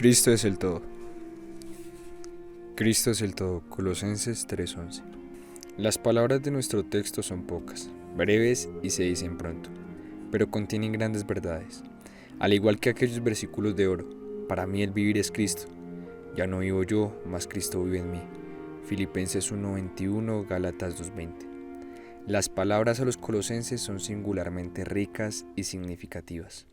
Cristo es el todo. Cristo es el todo. Colosenses 3:11. Las palabras de nuestro texto son pocas, breves y se dicen pronto, pero contienen grandes verdades. Al igual que aquellos versículos de oro, para mí el vivir es Cristo. Ya no vivo yo, mas Cristo vive en mí. Filipenses 1:21, Gálatas 2:20. Las palabras a los colosenses son singularmente ricas y significativas.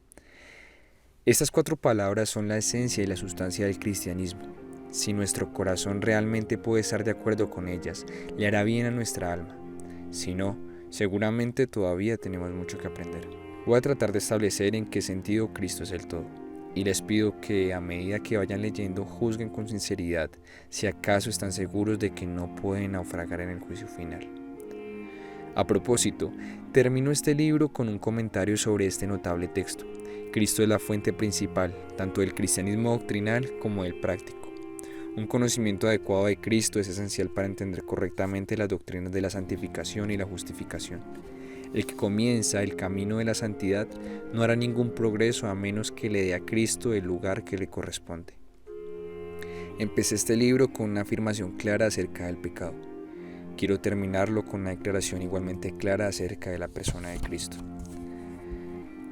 Estas 4 palabras son la esencia y la sustancia del cristianismo. Si nuestro corazón realmente puede estar de acuerdo con ellas, le hará bien a nuestra alma. Si no, seguramente todavía tenemos mucho que aprender. Voy a tratar de establecer en qué sentido Cristo es el todo, y les pido que a medida que vayan leyendo juzguen con sinceridad si acaso están seguros de que no pueden naufragar en el juicio final. A propósito, termino este libro con un comentario sobre este notable texto. Cristo es la fuente principal, tanto del cristianismo doctrinal como del práctico. Un conocimiento adecuado de Cristo es esencial para entender correctamente las doctrinas de la santificación y la justificación. El que comienza el camino de la santidad no hará ningún progreso a menos que le dé a Cristo el lugar que le corresponde. Empecé este libro con una afirmación clara acerca del pecado. Quiero terminarlo con una declaración igualmente clara acerca de la persona de Cristo.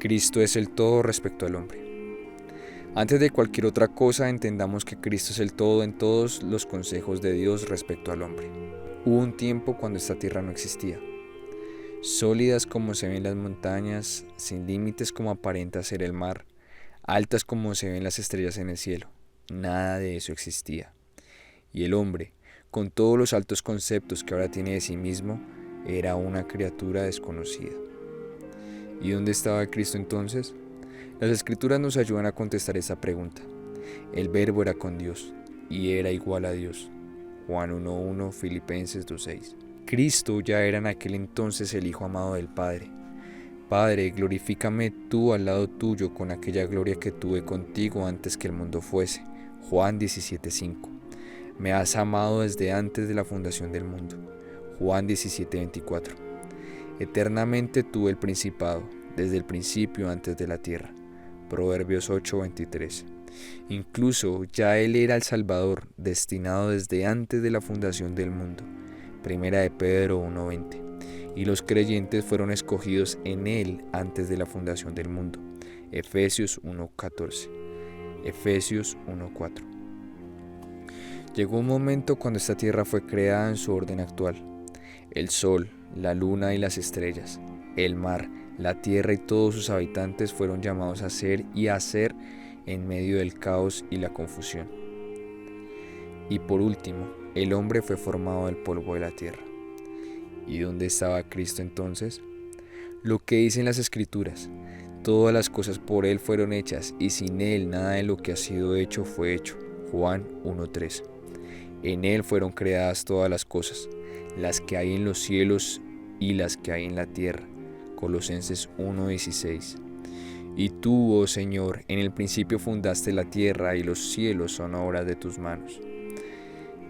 Cristo es el todo respecto al hombre. Antes de cualquier otra cosa, entendamos que Cristo es el todo en todos los consejos de Dios respecto al hombre. Hubo un tiempo cuando esta tierra no existía. Sólidas como se ven las montañas, sin límites como aparenta ser el mar, altas como se ven las estrellas en el cielo. Nada de eso existía. Y el hombre, con todos los altos conceptos que ahora tiene de sí mismo, era una criatura desconocida. ¿Y dónde estaba Cristo entonces? Las Escrituras nos ayudan a contestar esa pregunta. El Verbo era con Dios y era igual a Dios. Juan 1:1, Filipenses 2:6. Cristo ya era en aquel entonces el Hijo amado del Padre. Padre, glorifícame tú al lado tuyo con aquella gloria que tuve contigo antes que el mundo fuese. Juan 17:5. Me has amado desde antes de la fundación del mundo. Juan 17:24. Eternamente tuve el principado, desde el principio antes de la tierra. Proverbios 8:23. Incluso ya Él era el Salvador, destinado desde antes de la fundación del mundo. Primera de Pedro 1:20. Y los creyentes fueron escogidos en Él antes de la fundación del mundo. Efesios 1:14. Efesios 1:4. Llegó un momento cuando esta tierra fue creada en su orden actual. El sol, la luna y las estrellas, el mar, la tierra y todos sus habitantes fueron llamados a ser y a hacer en medio del caos y la confusión. Y por último, el hombre fue formado del polvo de la tierra. ¿Y dónde estaba Cristo entonces? Lo que dicen las Escrituras: todas las cosas por Él fueron hechas, y sin Él nada de lo que ha sido hecho fue hecho. Juan 1:3. En Él fueron creadas todas las cosas, las que hay en los cielos y las que hay en la tierra. Colosenses 1:16. Y tú, oh Señor, en el principio fundaste la tierra y los cielos son obras de tus manos.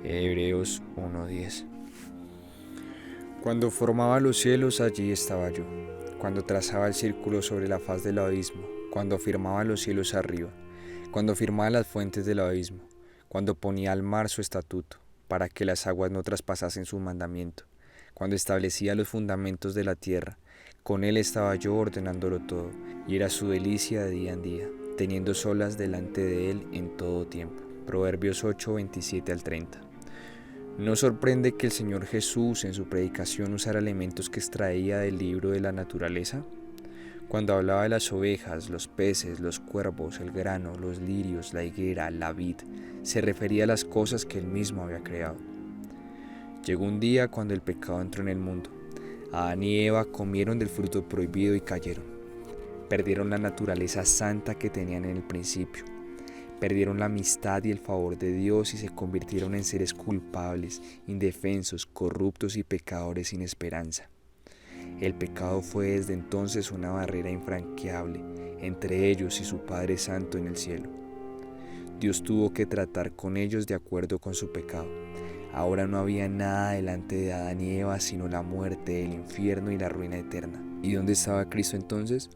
Hebreos 1:10. Cuando formaba los cielos, allí estaba yo. Cuando trazaba el círculo sobre la faz del abismo, cuando afirmaba los cielos arriba, cuando firmaba las fuentes del abismo, cuando ponía al mar su estatuto, para que las aguas no traspasasen su mandamiento, cuando establecía los fundamentos de la tierra, con Él estaba yo ordenándolo todo, y era su delicia de día en día, teniendo solas delante de Él en todo tiempo. Proverbios 8:27-30. ¿No sorprende que el Señor Jesús en su predicación usara elementos que extraía del libro de la naturaleza? Cuando hablaba de las ovejas, los peces, los cuervos, el grano, los lirios, la higuera, la vid, se refería a las cosas que Él mismo había creado. Llegó un día cuando el pecado entró en el mundo. Adán y Eva comieron del fruto prohibido y cayeron. Perdieron la naturaleza santa que tenían en el principio. Perdieron la amistad y el favor de Dios y se convirtieron en seres culpables, indefensos, corruptos y pecadores sin esperanza. El pecado fue desde entonces una barrera infranqueable entre ellos y su Padre Santo en el cielo. Dios tuvo que tratar con ellos de acuerdo con su pecado. Ahora no había nada delante de Adán y Eva sino la muerte, el infierno y la ruina eterna. ¿Y dónde estaba Cristo entonces?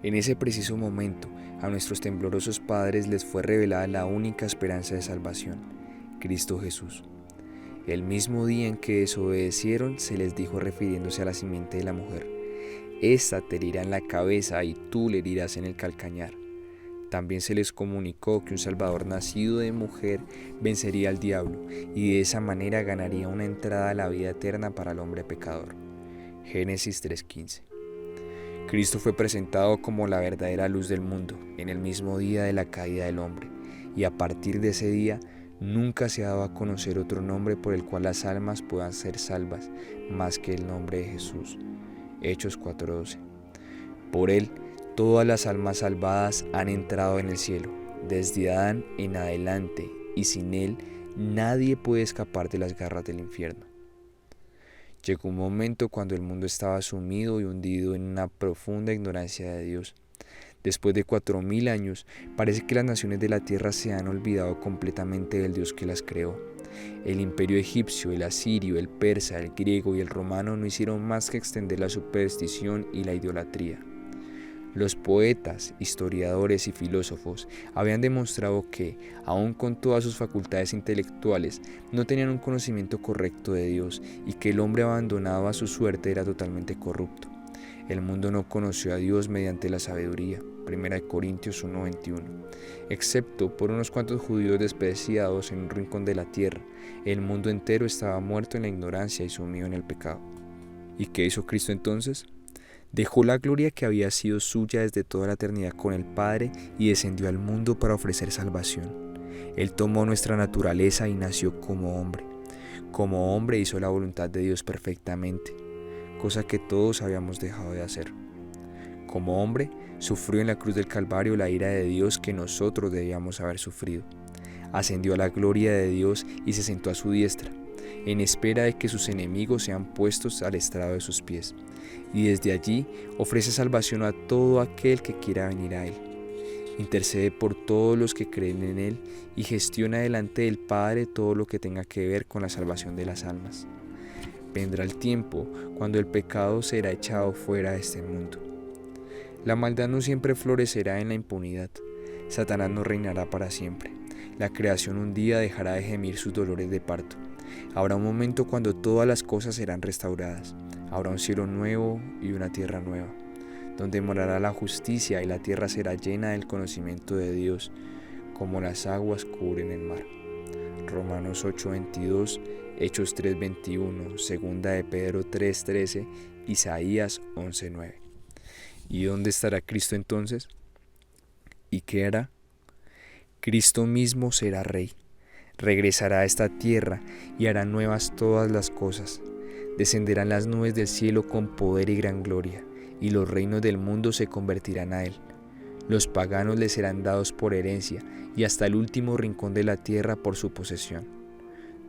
En ese preciso momento, a nuestros temblorosos padres les fue revelada la única esperanza de salvación, Cristo Jesús. El mismo día en que desobedecieron, se les dijo refiriéndose a la simiente de la mujer: «Esta te herirá en la cabeza y tú le herirás en el calcañar». También se les comunicó que un Salvador nacido de mujer vencería al diablo y de esa manera ganaría una entrada a la vida eterna para el hombre pecador. Génesis 3:15. Cristo fue presentado como la verdadera luz del mundo en el mismo día de la caída del hombre, y a partir de ese día nunca se ha dado a conocer otro nombre por el cual las almas puedan ser salvas más que el nombre de Jesús. Hechos 4:12. Por él, todas las almas salvadas han entrado en el cielo, desde Adán en adelante, y sin él nadie puede escapar de las garras del infierno. Llegó un momento cuando el mundo estaba sumido y hundido en una profunda ignorancia de Dios. Después de 4000 años, parece que las naciones de la tierra se han olvidado completamente del Dios que las creó. El imperio egipcio, el asirio, el persa, el griego y el romano no hicieron más que extender la superstición y la idolatría. Los poetas, historiadores y filósofos habían demostrado que, aun con todas sus facultades intelectuales, no tenían un conocimiento correcto de Dios y que el hombre abandonado a su suerte era totalmente corrupto. El mundo no conoció a Dios mediante la sabiduría, 1 Corintios 1:21. Excepto por unos cuantos judíos despreciados en un rincón de la tierra, el mundo entero estaba muerto en la ignorancia y sumido en el pecado. ¿Y qué hizo Cristo entonces? Dejó la gloria que había sido suya desde toda la eternidad con el Padre y descendió al mundo para ofrecer salvación. Él tomó nuestra naturaleza y nació como hombre. Como hombre hizo la voluntad de Dios perfectamente, cosa que todos habíamos dejado de hacer. Como hombre, sufrió en la cruz del Calvario la ira de Dios que nosotros debíamos haber sufrido. Ascendió a la gloria de Dios y se sentó a su diestra, en espera de que sus enemigos sean puestos al estrado de sus pies. Y desde allí ofrece salvación a todo aquel que quiera venir a Él. Intercede por todos los que creen en Él y gestiona delante del Padre todo lo que tenga que ver con la salvación de las almas. Vendrá el tiempo cuando el pecado será echado fuera de este mundo. La maldad no siempre florecerá en la impunidad. Satanás no reinará para siempre. La creación un día dejará de gemir sus dolores de parto. Habrá un momento cuando todas las cosas serán restauradas. Habrá un cielo nuevo y una tierra nueva, donde morará la justicia y la tierra será llena del conocimiento de Dios, como las aguas cubren el mar. Romanos 8:22, Hechos 3:21, Segunda de Pedro 3:13, Isaías 11:9. ¿Y dónde estará Cristo entonces? ¿Y qué hará? Cristo mismo será Rey. Regresará a esta tierra y hará nuevas todas las cosas. Descenderán las nubes del cielo con poder y gran gloria, y los reinos del mundo se convertirán a él. Los paganos le serán dados por herencia, y hasta el último rincón de la tierra por su posesión.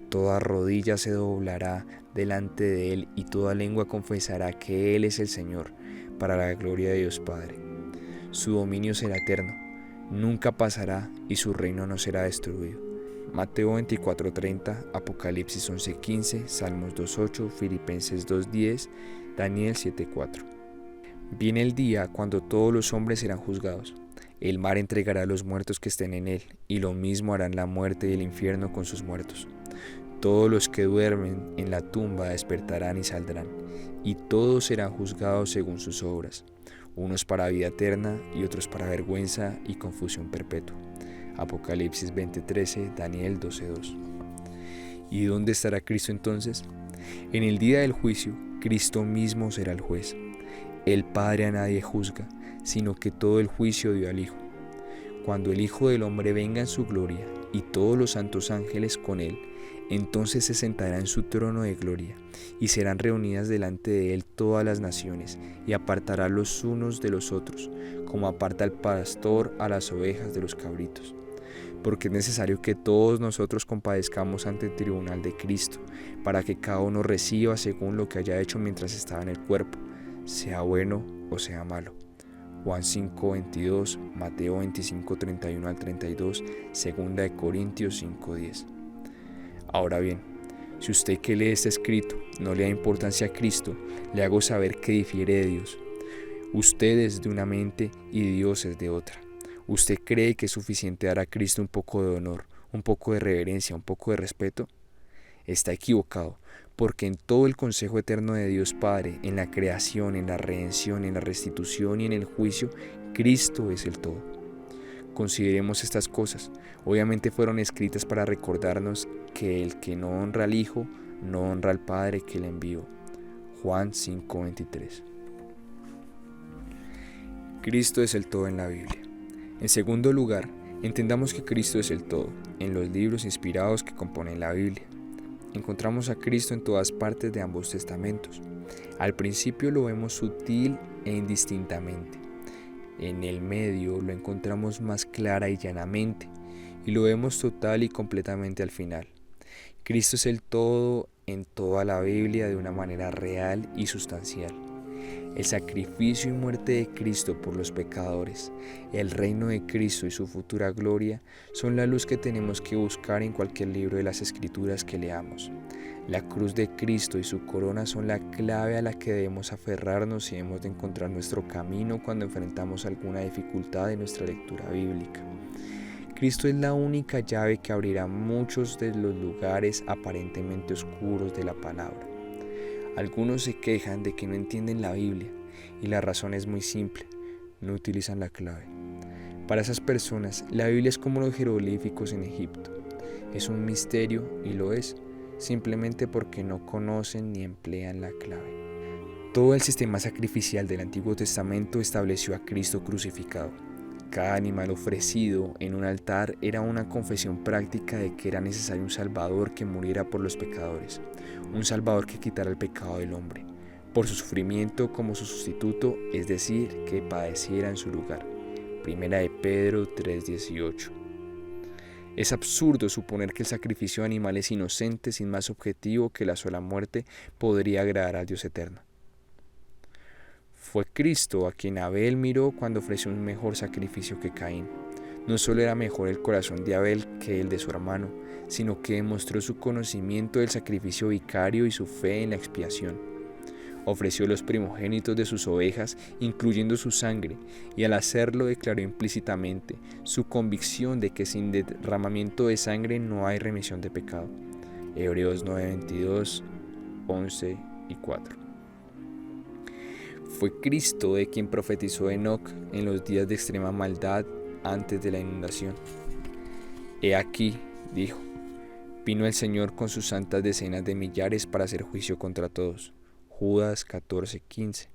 Toda rodilla se doblará delante de él, y toda lengua confesará que él es el Señor, para la gloria de Dios Padre. Su dominio será eterno, nunca pasará, y su reino no será destruido. Mateo 24:30, Apocalipsis 11:15, Salmos 2:8, Filipenses 2:10, Daniel 7:4. Viene el día cuando todos los hombres serán juzgados. El mar entregará a los muertos que estén en él, y lo mismo harán la muerte y el infierno con sus muertos. Todos los que duermen en la tumba despertarán y saldrán, y todos serán juzgados según sus obras, unos para vida eterna y otros para vergüenza y confusión perpetua. Apocalipsis 20:13, Daniel 12:2. ¿Y dónde estará Cristo entonces? En el día del juicio, Cristo mismo será el juez. El Padre a nadie juzga, sino que todo el juicio dio al Hijo. Cuando el Hijo del Hombre venga en su gloria, y todos los santos ángeles con él, entonces se sentará en su trono de gloria, y serán reunidas delante de él todas las naciones, y apartará los unos de los otros, como aparta el pastor a las ovejas de los cabritos. Porque es necesario que todos nosotros compadezcamos ante el tribunal de Cristo, para que cada uno reciba según lo que haya hecho mientras estaba en el cuerpo, sea bueno o sea malo. Juan 5:22, Mateo 25:31 al 32, Segunda de Corintios 5:10. Ahora bien, si usted que lee este escrito no le da importancia a Cristo, le hago saber que difiere de Dios. Usted es de una mente y Dios es de otra. ¿Usted cree que es suficiente dar a Cristo un poco de honor, un poco de reverencia, un poco de respeto? Está equivocado, porque en todo el consejo eterno de Dios Padre, en la creación, en la redención, en la restitución y en el juicio, Cristo es el todo. Consideremos estas cosas. Obviamente fueron escritas para recordarnos que el que no honra al Hijo, no honra al Padre que le envió. Juan 5:23. Cristo es el todo en la Biblia. En segundo lugar, entendamos que Cristo es el todo en los libros inspirados que componen la Biblia. Encontramos a Cristo en todas partes de ambos testamentos. Al principio lo vemos sutil e indistintamente. En el medio lo encontramos más clara y llanamente, y lo vemos total y completamente al final. Cristo es el todo en toda la Biblia de una manera real y sustancial. El sacrificio y muerte de Cristo por los pecadores, el reino de Cristo y su futura gloria son la luz que tenemos que buscar en cualquier libro de las Escrituras que leamos. La cruz de Cristo y su corona son la clave a la que debemos aferrarnos si hemos de encontrar nuestro camino cuando enfrentamos alguna dificultad en nuestra lectura bíblica. Cristo es la única llave que abrirá muchos de los lugares aparentemente oscuros de la palabra. Algunos se quejan de que no entienden la Biblia y la razón es muy simple, no utilizan la clave. Para esas personas, la Biblia es como los jeroglíficos en Egipto. Es un misterio y lo es, simplemente porque no conocen ni emplean la clave. Todo el sistema sacrificial del Antiguo Testamento estableció a Cristo crucificado. Cada animal ofrecido en un altar era una confesión práctica de que era necesario un Salvador que muriera por los pecadores, un Salvador que quitara el pecado del hombre, por su sufrimiento como su sustituto, es decir, que padeciera en su lugar. Primera de Pedro 3:18. Es absurdo suponer que el sacrificio de animales inocentes sin más objetivo que la sola muerte podría agradar al Dios eterno. Fue Cristo a quien Abel miró cuando ofreció un mejor sacrificio que Caín. No solo era mejor el corazón de Abel que el de su hermano, sino que demostró su conocimiento del sacrificio vicario y su fe en la expiación. Ofreció los primogénitos de sus ovejas, incluyendo su sangre, y al hacerlo declaró implícitamente su convicción de que sin derramamiento de sangre no hay remisión de pecado. Hebreos 9:22, 11 y 4. Fue Cristo de quien profetizó Enoc en los días de extrema maldad antes de la inundación. He aquí, dijo, vino el Señor con sus santas decenas de millares para hacer juicio contra todos. Judas 14:15.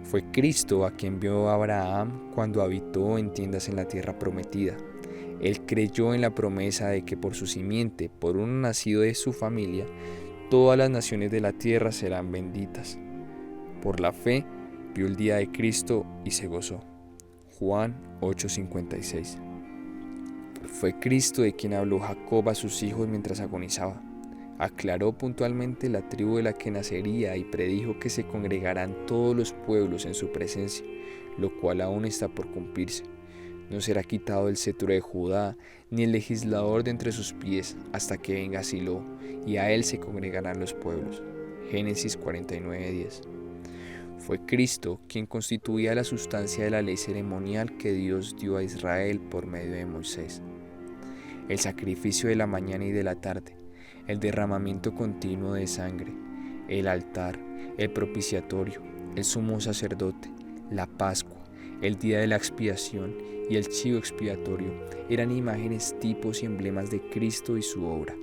Fue Cristo a quien vio Abraham cuando habitó en tiendas en la tierra prometida. Él creyó en la promesa de que por su simiente, por uno nacido de su familia, todas las naciones de la tierra serán benditas. Por la fe, vio el día de Cristo y se gozó. Juan 8:56. Fue Cristo de quien habló Jacob a sus hijos mientras agonizaba. Aclaró puntualmente la tribu de la que nacería y predijo que se congregarán todos los pueblos en su presencia, lo cual aún está por cumplirse. No será quitado el cetro de Judá, ni el legislador de entre sus pies, hasta que venga Silo, y a él se congregarán los pueblos. Génesis 49:10. Fue Cristo quien constituía la sustancia de la ley ceremonial que Dios dio a Israel por medio de Moisés. El sacrificio de la mañana y de la tarde, el derramamiento continuo de sangre, el altar, el propiciatorio, el sumo sacerdote, la Pascua, el día de la expiación y el chivo expiatorio eran imágenes, tipos y emblemas de Cristo y su obra.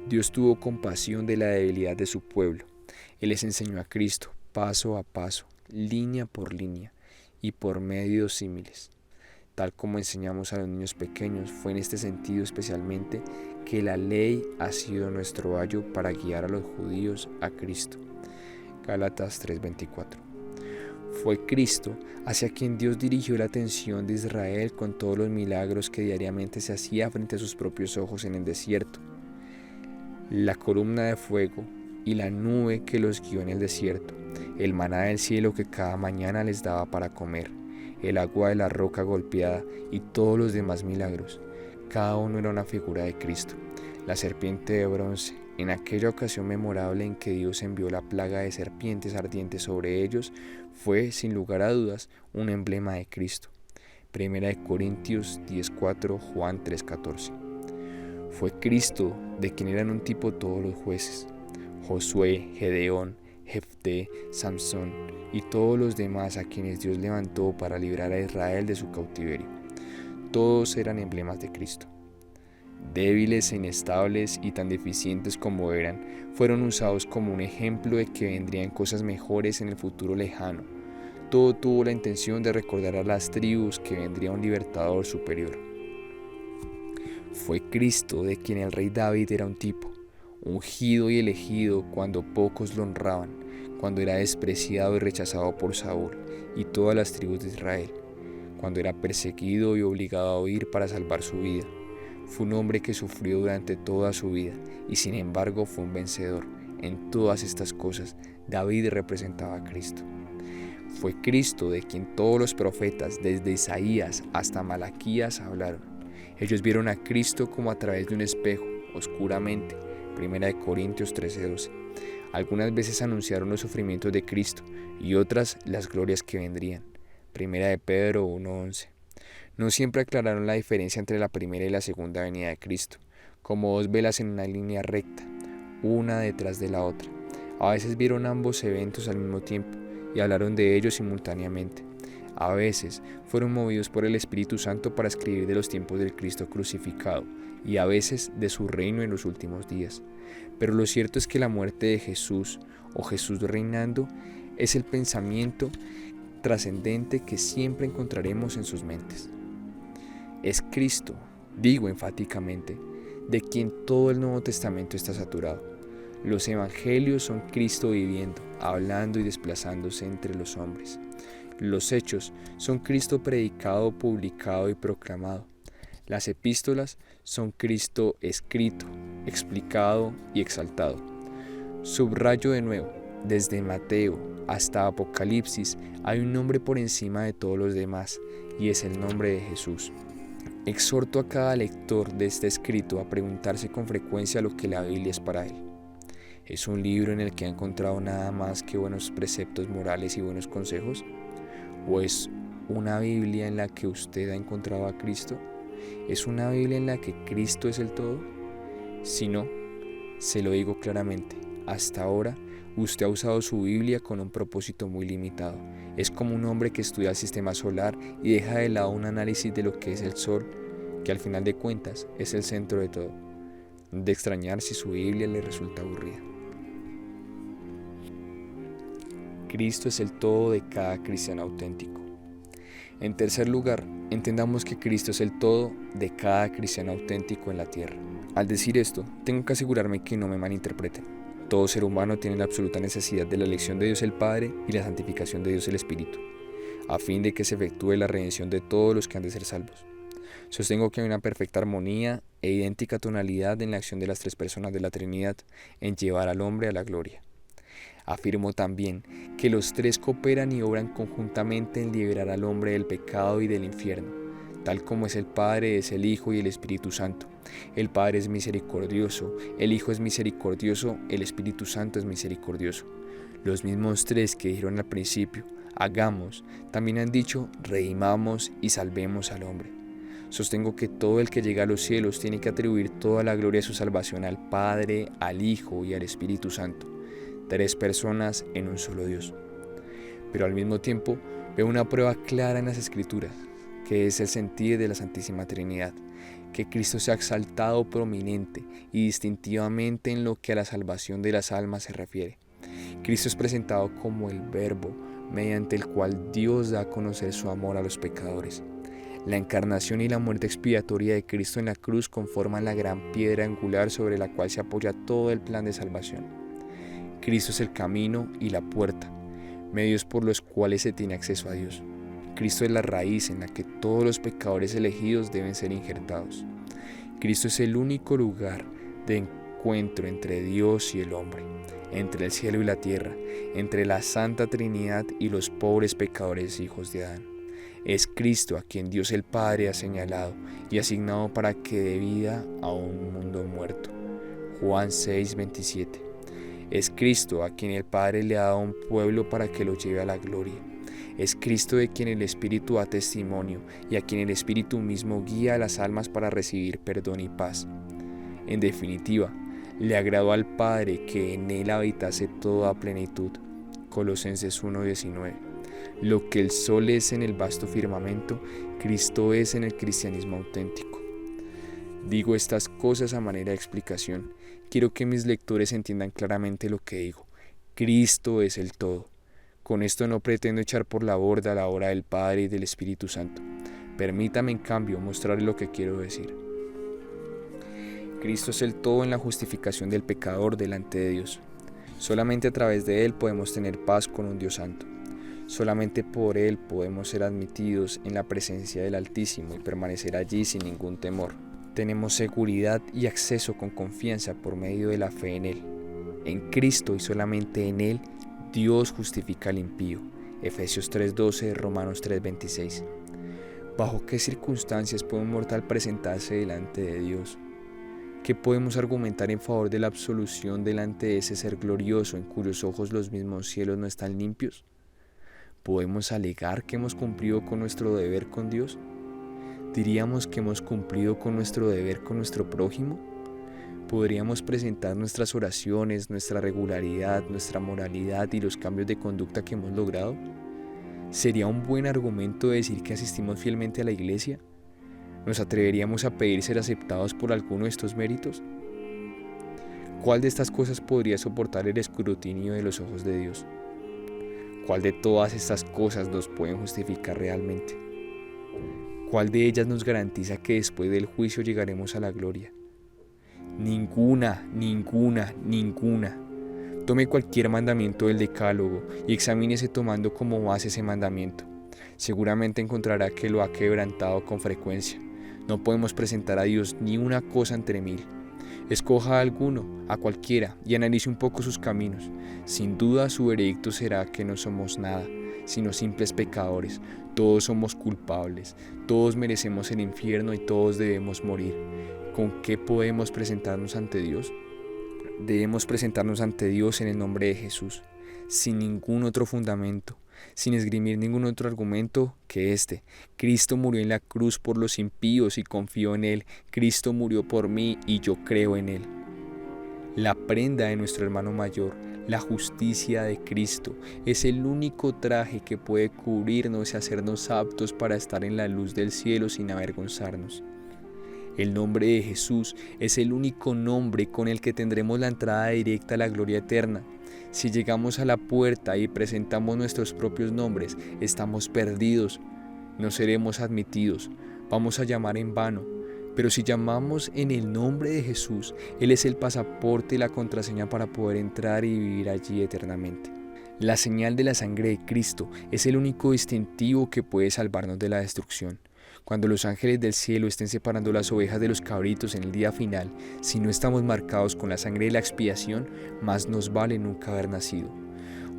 Dios tuvo compasión de la debilidad de su pueblo. Él les enseñó a Cristo, paso a paso, línea por línea y por medios símiles. Tal como enseñamos a los niños pequeños, fue en este sentido especialmente que la ley ha sido nuestro ayo para guiar a los judíos a Cristo. Gálatas 3:24. Fue Cristo hacia quien Dios dirigió la atención de Israel con todos los milagros que diariamente se hacía frente a sus propios ojos en el desierto. La columna de fuego y la nube que los guió en el desierto, el maná del cielo que cada mañana les daba para comer, el agua de la roca golpeada y todos los demás milagros. Cada uno era una figura de Cristo. la serpiente de bronce, en aquella ocasión memorable en que Dios envió la plaga de serpientes ardientes sobre ellos, fue, sin lugar a dudas, un emblema de Cristo. 1 Corintios 10:4, Juan 3:14. Fue Cristo de quien eran un tipo todos los jueces: Josué, Gedeón, Jefté, Samson y todos los demás a quienes Dios levantó para librar a Israel de su cautiverio. Todos eran emblemas de Cristo. Débiles e inestables y tan deficientes como eran, fueron usados como un ejemplo de que vendrían cosas mejores en el futuro lejano. Todo tuvo la intención de recordar a las tribus que vendría un libertador superior. Fue Cristo de quien el rey David era un tipo, ungido y elegido cuando pocos lo honraban, cuando era despreciado y rechazado por Saúl y todas las tribus de Israel, cuando era perseguido y obligado a huir para salvar su vida. Fue un hombre que sufrió durante toda su vida y sin embargo fue un vencedor. En todas estas cosas, David representaba a Cristo. Fue Cristo de quien todos los profetas, desde Isaías hasta Malaquías, hablaron. Ellos vieron a Cristo como a través de un espejo, oscuramente. 1 Corintios 13:12. Algunas veces anunciaron los sufrimientos de Cristo y otras las glorias que vendrían. 1 Pedro 1:11. No siempre aclararon la diferencia entre la primera y la segunda venida de Cristo, como dos velas en una línea recta, una detrás de la otra. A veces vieron ambos eventos al mismo tiempo y hablaron de ellos simultáneamente. A veces fueron movidos por el Espíritu Santo para escribir de los tiempos del Cristo crucificado y a veces de su reino en los últimos días. Pero lo cierto es que la muerte de Jesús, o Jesús reinando, es el pensamiento trascendente que siempre encontraremos en sus mentes. Es Cristo, digo enfáticamente, de quien todo el Nuevo Testamento está saturado. Los evangelios son Cristo viviendo, hablando y desplazándose entre los hombres. Los hechos son Cristo predicado, publicado y proclamado. Las epístolas son Cristo escrito, explicado y exaltado. Subrayo de nuevo, desde Mateo hasta Apocalipsis hay un nombre por encima de todos los demás y es el nombre de Jesús. Exhorto a cada lector de este escrito a preguntarse con frecuencia lo que la Biblia es para él. ¿Es un libro en el que ha encontrado nada más que buenos preceptos morales y buenos consejos? ¿O es una Biblia en la que usted ha encontrado a Cristo? ¿Es una Biblia en la que Cristo es el todo? Si no, se lo digo claramente, hasta ahora usted ha usado su Biblia con un propósito muy limitado. Es como un hombre que estudia el sistema solar y deja de lado un análisis de lo que es el Sol, que al final de cuentas es el centro de todo. De extrañar si su Biblia le resulta aburrida. Cristo es el todo de cada cristiano auténtico. En tercer lugar, entendamos que Cristo es el todo de cada cristiano auténtico en la tierra. Al decir esto, tengo que asegurarme que no me malinterpreten. Todo ser humano tiene la absoluta necesidad de la elección de Dios el Padre y la santificación de Dios el Espíritu, a fin de que se efectúe la redención de todos los que han de ser salvos. Sostengo que hay una perfecta armonía e idéntica tonalidad en la acción de las tres personas de la Trinidad en llevar al hombre a la gloria. Afirmo también que los tres cooperan y obran conjuntamente en liberar al hombre del pecado y del infierno, tal como es el Padre, es el Hijo y el Espíritu Santo. El Padre es misericordioso, el Hijo es misericordioso, el Espíritu Santo es misericordioso. Los mismos tres que dijeron al principio, hagamos, también han dicho, redimamos y salvemos al hombre. Sostengo que todo el que llega a los cielos tiene que atribuir toda la gloria de su salvación al Padre, al Hijo y al Espíritu Santo. Tres personas en un solo Dios. Pero al mismo tiempo veo una prueba clara en las Escrituras, que es el sentir de la Santísima Trinidad, que Cristo se ha exaltado prominente y distintivamente en lo que a la salvación de las almas se refiere. Cristo es presentado como el Verbo, mediante el cual Dios da a conocer su amor a los pecadores. La encarnación y la muerte expiatoria de Cristo en la cruz conforman la gran piedra angular sobre la cual se apoya todo el plan de salvación. Cristo es el camino y la puerta, medios por los cuales se tiene acceso a Dios. Cristo es la raíz en la que todos los pecadores elegidos deben ser injertados. Cristo es el único lugar de encuentro entre Dios y el hombre, entre el cielo y la tierra, entre la Santa Trinidad y los pobres pecadores hijos de Adán. Es Cristo a quien Dios el Padre ha señalado y asignado para que dé vida a un mundo muerto. Juan 6:27. Es Cristo a quien el Padre le ha dado un pueblo para que lo lleve a la gloria. Es Cristo de quien el Espíritu da testimonio y a quien el Espíritu mismo guía a las almas para recibir perdón y paz. En definitiva, le agradó al Padre que en él habitase toda plenitud. Colosenses 1:19. Lo que el sol es en el vasto firmamento, Cristo es en el cristianismo auténtico. Digo estas cosas a manera de explicación. Quiero que mis lectores entiendan claramente lo que digo. Cristo es el todo. Con esto no pretendo echar por la borda la obra del Padre y del Espíritu Santo. Permítame en cambio mostrarles lo que quiero decir. Cristo es el todo en la justificación del pecador delante de Dios. Solamente a través de Él podemos tener paz con un Dios santo. Solamente por Él podemos ser admitidos en la presencia del Altísimo y permanecer allí sin ningún temor. Tenemos seguridad y acceso con confianza por medio de la fe en Él. En Cristo y solamente en Él, Dios justifica al impío. Efesios 3:12, Romanos 3:26. ¿Bajo qué circunstancias puede un mortal presentarse delante de Dios? ¿Qué podemos argumentar en favor de la absolución delante de ese ser glorioso en cuyos ojos los mismos cielos no están limpios? ¿Podemos alegar que hemos cumplido con nuestro deber con Dios? ¿Diríamos que hemos cumplido con nuestro deber con nuestro prójimo? ¿Podríamos presentar nuestras oraciones, nuestra regularidad, nuestra moralidad y los cambios de conducta que hemos logrado? ¿Sería un buen argumento decir que asistimos fielmente a la iglesia? ¿Nos atreveríamos a pedir ser aceptados por alguno de estos méritos? ¿Cuál de estas cosas podría soportar el escrutinio de los ojos de Dios? ¿Cuál de todas estas cosas nos pueden justificar realmente? ¿Cuál de ellas nos garantiza que después del juicio llegaremos a la gloria? Ninguna. Tome cualquier mandamiento del Decálogo y examínese tomando como base ese mandamiento. Seguramente encontrará que lo ha quebrantado con frecuencia. No podemos presentar a Dios ni una cosa entre mil. Escoja a alguno, a cualquiera, y analice un poco sus caminos. Sin duda su veredicto será que no somos nada, sino simples pecadores. Todos somos culpables, todos merecemos el infierno y todos debemos morir. ¿Con qué podemos presentarnos ante Dios? Debemos presentarnos ante Dios en el nombre de Jesús, sin ningún otro fundamento, sin esgrimir ningún otro argumento que este. Cristo murió en la cruz por los impíos y confío en Él. Cristo murió por mí y yo creo en Él. La prenda de nuestro hermano mayor, la justicia de Cristo, es el único traje que puede cubrirnos y hacernos aptos para estar en la luz del cielo sin avergonzarnos. El nombre de Jesús es el único nombre con el que tendremos la entrada directa a la gloria eterna. Si llegamos a la puerta y presentamos nuestros propios nombres, estamos perdidos, no seremos admitidos, vamos a llamar en vano. Pero si llamamos en el nombre de Jesús, Él es el pasaporte y la contraseña para poder entrar y vivir allí eternamente. La señal de la sangre de Cristo es el único distintivo que puede salvarnos de la destrucción. Cuando los ángeles del cielo estén separando las ovejas de los cabritos en el día final, si no estamos marcados con la sangre de la expiación, más nos vale nunca haber nacido.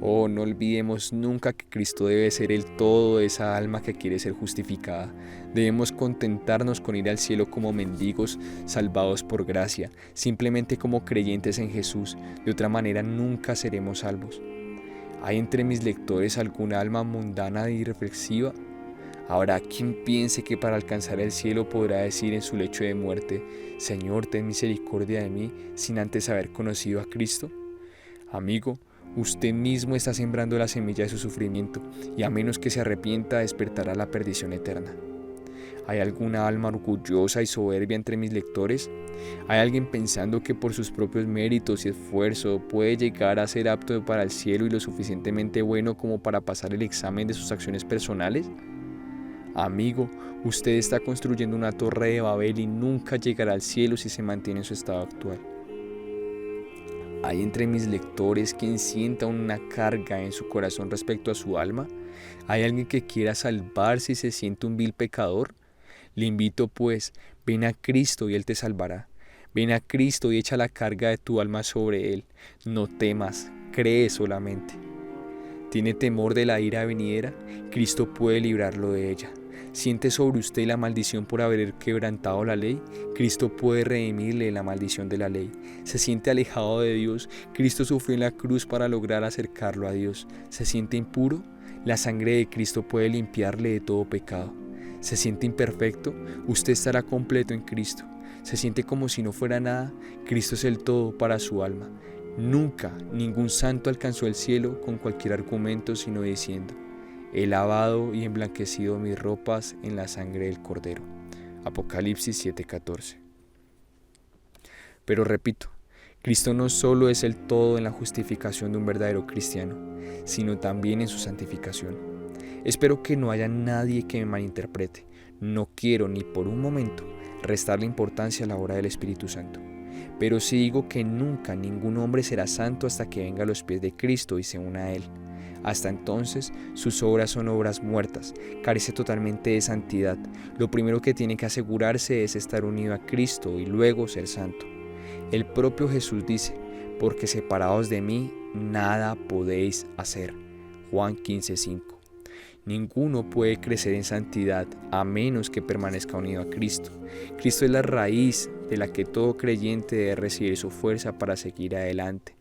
Oh, no olvidemos nunca que Cristo debe ser el todo de esa alma que quiere ser justificada. Debemos contentarnos con ir al cielo como mendigos salvados por gracia, simplemente como creyentes en Jesús. De otra manera nunca seremos salvos. ¿Hay entre mis lectores alguna alma mundana e irreflexiva? ¿Habrá quien piense que para alcanzar el cielo podrá decir en su lecho de muerte: Señor, ten misericordia de mí, sin antes haber conocido a Cristo? Amigo, usted mismo está sembrando la semilla de su sufrimiento, y a menos que se arrepienta despertará la perdición eterna. ¿Hay alguna alma orgullosa y soberbia entre mis lectores? ¿Hay alguien pensando que por sus propios méritos y esfuerzo puede llegar a ser apto para el cielo y lo suficientemente bueno como para pasar el examen de sus acciones personales? Amigo, usted está construyendo una torre de Babel y nunca llegará al cielo si se mantiene en su estado actual. ¿Hay entre mis lectores quien sienta una carga en su corazón respecto a su alma? ¿Hay alguien que quiera salvarse y se siente un vil pecador? Le invito pues, ven a Cristo y Él te salvará. Ven a Cristo y echa la carga de tu alma sobre Él. No temas, cree solamente. ¿Tiene temor de la ira venidera? Cristo puede librarlo de ella. ¿Siente sobre usted la maldición por haber quebrantado la ley? Cristo puede redimirle la maldición de la ley. ¿Se siente alejado de Dios? Cristo sufrió en la cruz para lograr acercarlo a Dios. ¿Se siente impuro? La sangre de Cristo puede limpiarle de todo pecado. ¿Se siente imperfecto? Usted estará completo en Cristo. ¿Se siente como si no fuera nada? Cristo es el todo para su alma. Nunca ningún santo alcanzó el cielo con cualquier argumento, sino diciendo: he lavado y emblanquecido mis ropas en la sangre del Cordero. Apocalipsis 7:14. Pero repito, Cristo no solo es el todo en la justificación de un verdadero cristiano, sino también en su santificación. Espero que no haya nadie que me malinterprete. No quiero ni por un momento restarle importancia a la obra del Espíritu Santo. Pero sí digo que nunca ningún hombre será santo hasta que venga a los pies de Cristo y se una a Él. Hasta entonces, sus obras son obras muertas, carece totalmente de santidad. Lo primero que tiene que asegurarse es estar unido a Cristo y luego ser santo. El propio Jesús dice: porque separados de mí, nada podéis hacer. Juan 15:5. Ninguno puede crecer en santidad a menos que permanezca unido a Cristo. Cristo es la raíz de la que todo creyente debe recibir su fuerza para seguir adelante.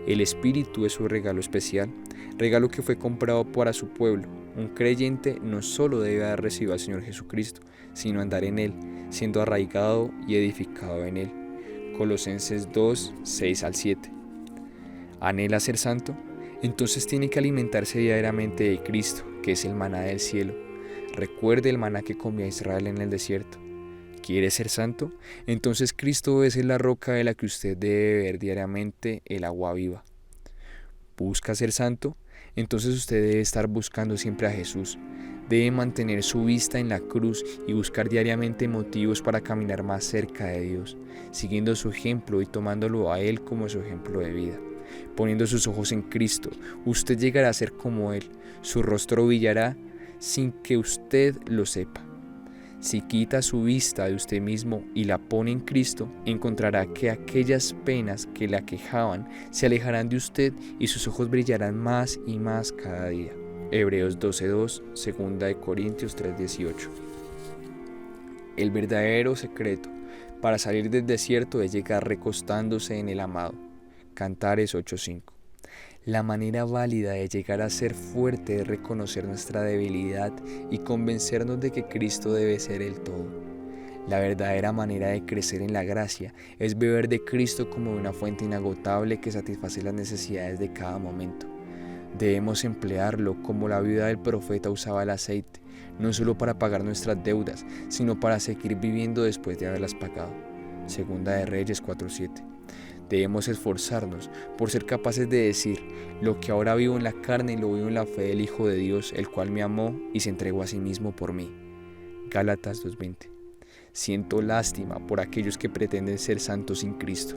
El Espíritu es su regalo especial, regalo que fue comprado para su pueblo. Un creyente no solo debe haber recibido al Señor Jesucristo, sino andar en Él, siendo arraigado y edificado en Él. Colosenses 2, 6-7. ¿Anhela ser santo? Entonces tiene que alimentarse diariamente de Cristo, que es el maná del cielo. Recuerde el maná que comió Israel en el desierto. ¿Quiere ser santo? Entonces Cristo es la roca de la que usted debe beber diariamente el agua viva. ¿Busca ser santo? Entonces usted debe estar buscando siempre a Jesús. Debe mantener su vista en la cruz y buscar diariamente motivos para caminar más cerca de Dios, siguiendo su ejemplo y tomándolo a Él como su ejemplo de vida. Poniendo sus ojos en Cristo, usted llegará a ser como Él. Su rostro brillará sin que usted lo sepa. Si quita su vista de usted mismo y la pone en Cristo, encontrará que aquellas penas que la aquejaban se alejarán de usted y sus ojos brillarán más y más cada día. Hebreos 12:2, 2 Corintios 3:18. El verdadero secreto para salir del desierto es llegar recostándose en el amado. Cantares 8:5. La manera válida de llegar a ser fuerte es reconocer nuestra debilidad y convencernos de que Cristo debe ser el todo. La verdadera manera de crecer en la gracia es beber de Cristo como de una fuente inagotable que satisface las necesidades de cada momento. Debemos emplearlo como la viuda del profeta usaba el aceite, no solo para pagar nuestras deudas, sino para seguir viviendo después de haberlas pagado. Segunda de Reyes 4:7. Debemos esforzarnos por ser capaces de decir: lo que ahora vivo en la carne lo vivo en la fe del Hijo de Dios, el cual me amó y se entregó a sí mismo por mí. Gálatas 2:20. Siento lástima por aquellos que pretenden ser santos sin Cristo.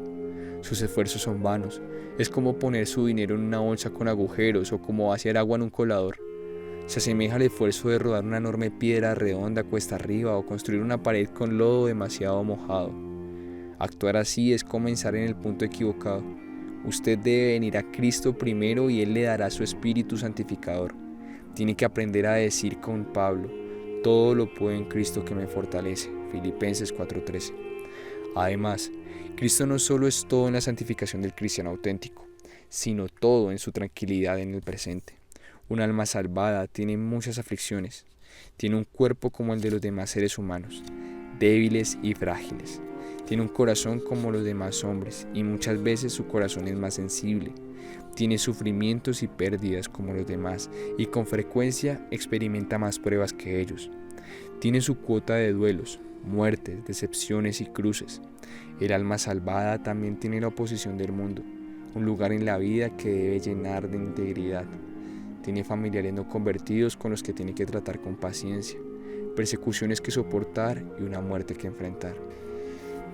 Sus esfuerzos son vanos. Es como poner su dinero en una bolsa con agujeros o como vaciar agua en un colador. Se asemeja al esfuerzo de rodar una enorme piedra redonda cuesta arriba o construir una pared con lodo demasiado mojado. Actuar así es comenzar en el punto equivocado. Usted debe venir a Cristo primero y Él le dará su Espíritu santificador. Tiene que aprender a decir con Pablo: todo lo puedo en Cristo que me fortalece. Filipenses 4:13. Además, Cristo no solo es todo en la santificación del cristiano auténtico, sino todo en su tranquilidad en el presente. Un alma salvada tiene muchas aflicciones. Tiene un cuerpo como el de los demás seres humanos, débiles y frágiles. Tiene un corazón como los demás hombres y muchas veces su corazón es más sensible. Tiene sufrimientos y pérdidas como los demás y con frecuencia experimenta más pruebas que ellos. Tiene su cuota de duelos, muertes, decepciones y cruces. El alma salvada también tiene la oposición del mundo, un lugar en la vida que debe llenar de integridad. Tiene familiares no convertidos con los que tiene que tratar con paciencia, persecuciones que soportar y una muerte que enfrentar.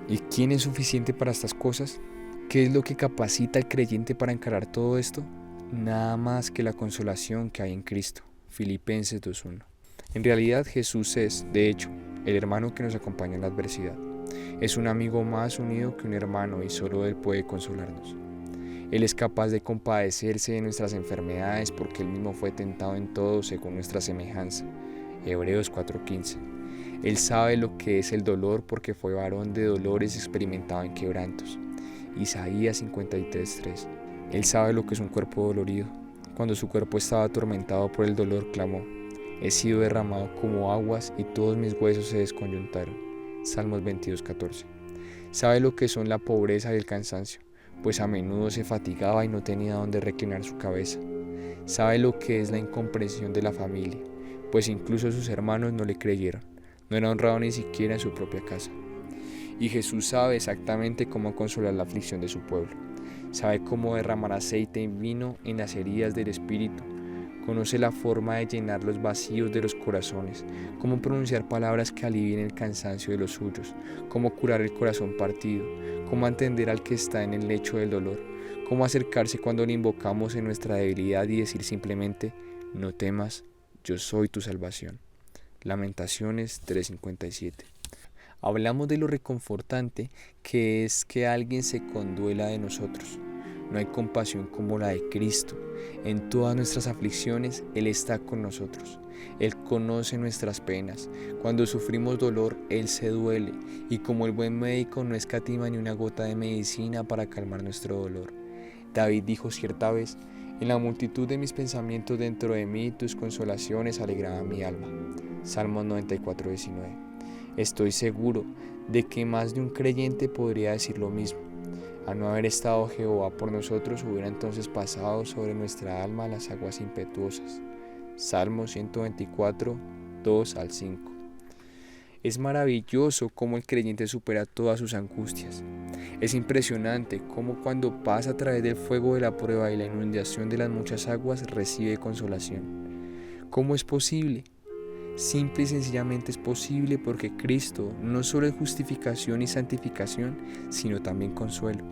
¿Y quién es suficiente para estas cosas? ¿Qué es lo que capacita al creyente para encarar todo esto? Nada más que la consolación que hay en Cristo. Filipenses 2:1. En realidad Jesús es, de hecho, el hermano que nos acompaña en la adversidad. Es un amigo más unido que un hermano y solo Él puede consolarnos. Él es capaz de compadecerse de nuestras enfermedades porque Él mismo fue tentado en todo según nuestra semejanza. Hebreos 4:15. Él sabe lo que es el dolor porque fue varón de dolores experimentado en quebrantos. Isaías 53:3. Él sabe lo que es un cuerpo dolorido. Cuando su cuerpo estaba atormentado por el dolor, clamó: he sido derramado como aguas y todos mis huesos se desconyuntaron. Salmos 22:14. Sabe lo que son la pobreza y el cansancio, pues a menudo se fatigaba y no tenía dónde reclinar su cabeza. Sabe lo que es la incomprensión de la familia, pues incluso sus hermanos no le creyeron, no era honrado ni siquiera en su propia casa. Y Jesús sabe exactamente cómo consolar la aflicción de su pueblo. Sabe cómo derramar aceite y vino en las heridas del espíritu. Conoce la forma de llenar los vacíos de los corazones, cómo pronunciar palabras que alivien el cansancio de los suyos, cómo curar el corazón partido, cómo atender al que está en el lecho del dolor, cómo acercarse cuando le invocamos en nuestra debilidad y decir simplemente: no temas, yo soy tu salvación. Lamentaciones 3:57. Hablamos de lo reconfortante que es que alguien se conduela de nosotros. No hay compasión como la de Cristo. En todas nuestras aflicciones, Él está con nosotros. Él conoce nuestras penas. Cuando sufrimos dolor, Él se duele. Y como el buen médico no escatima ni una gota de medicina para calmar nuestro dolor. David dijo cierta vez: en la multitud de mis pensamientos dentro de mí, tus consolaciones alegraban mi alma. Salmos 94:19. Estoy seguro de que más de un creyente podría decir lo mismo. A no haber estado Jehová por nosotros, hubiera entonces pasado sobre nuestra alma las aguas impetuosas. Salmo 124, 2 al 5. Es maravilloso cómo el creyente supera todas sus angustias. Es impresionante cómo cuando pasa a través del fuego de la prueba y la inundación de las muchas aguas, recibe consolación. ¿Cómo es posible? Simple y sencillamente es posible porque Cristo no solo es justificación y santificación, sino también consuelo.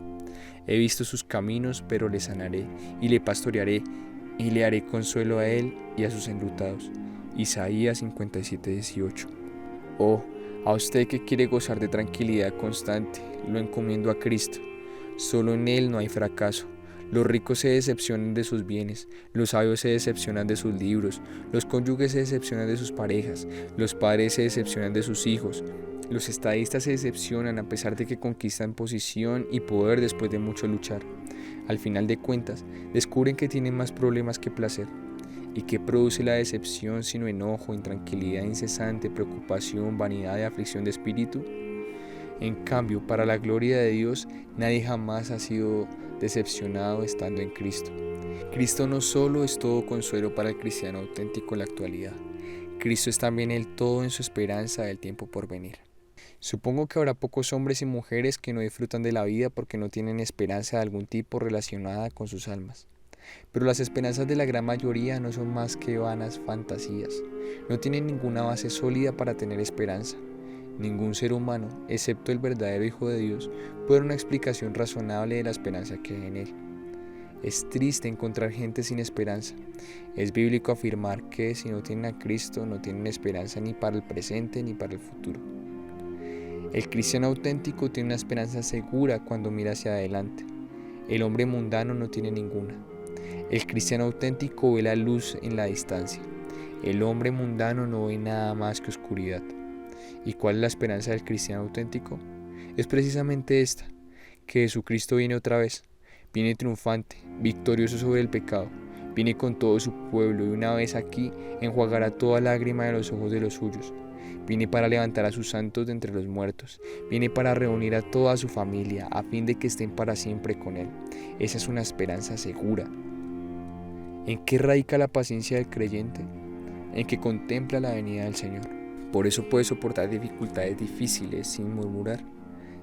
He visto sus caminos, pero le sanaré, y le pastorearé, y le haré consuelo a él y a sus enlutados. Isaías 57:18. Oh, a usted que quiere gozar de tranquilidad constante, lo encomiendo a Cristo. Solo en Él no hay fracaso. Los ricos se decepcionan de sus bienes, los sabios se decepcionan de sus libros, los cónyuges se decepcionan de sus parejas, los padres se decepcionan de sus hijos, los estadistas se decepcionan a pesar de que conquistan posición y poder después de mucho luchar. Al final de cuentas, descubren que tienen más problemas que placer. ¿Y qué produce la decepción sino enojo, intranquilidad incesante, preocupación, vanidad y aflicción de espíritu? En cambio, para la gloria de Dios, nadie jamás ha sido decepcionado estando en Cristo. Cristo no solo es todo consuelo para el cristiano auténtico en la actualidad, Cristo es también el todo en su esperanza del tiempo por venir. Supongo que habrá pocos hombres y mujeres que no disfrutan de la vida porque no tienen esperanza de algún tipo relacionada con sus almas. Pero las esperanzas de la gran mayoría no son más que vanas fantasías, no tienen ninguna base sólida para tener esperanza. Ningún ser humano, excepto el verdadero Hijo de Dios, puede dar una explicación razonable de la esperanza que hay en Él. Es triste encontrar gente sin esperanza. Es bíblico afirmar que si no tienen a Cristo, no tienen esperanza ni para el presente ni para el futuro. El cristiano auténtico tiene una esperanza segura cuando mira hacia adelante. El hombre mundano no tiene ninguna. El cristiano auténtico ve la luz en la distancia. El hombre mundano no ve nada más que oscuridad. ¿Y cuál es la esperanza del cristiano auténtico? Es precisamente esta, que Jesucristo viene otra vez, viene triunfante, victorioso sobre el pecado, viene con todo su pueblo y una vez aquí enjuagará toda lágrima de los ojos de los suyos. Viene para levantar a sus santos de entre los muertos, viene para reunir a toda su familia a fin de que estén para siempre con Él. Esa es una esperanza segura. ¿En qué radica la paciencia del creyente? En que contempla la venida del Señor. Por eso puede soportar dificultades difíciles sin murmurar.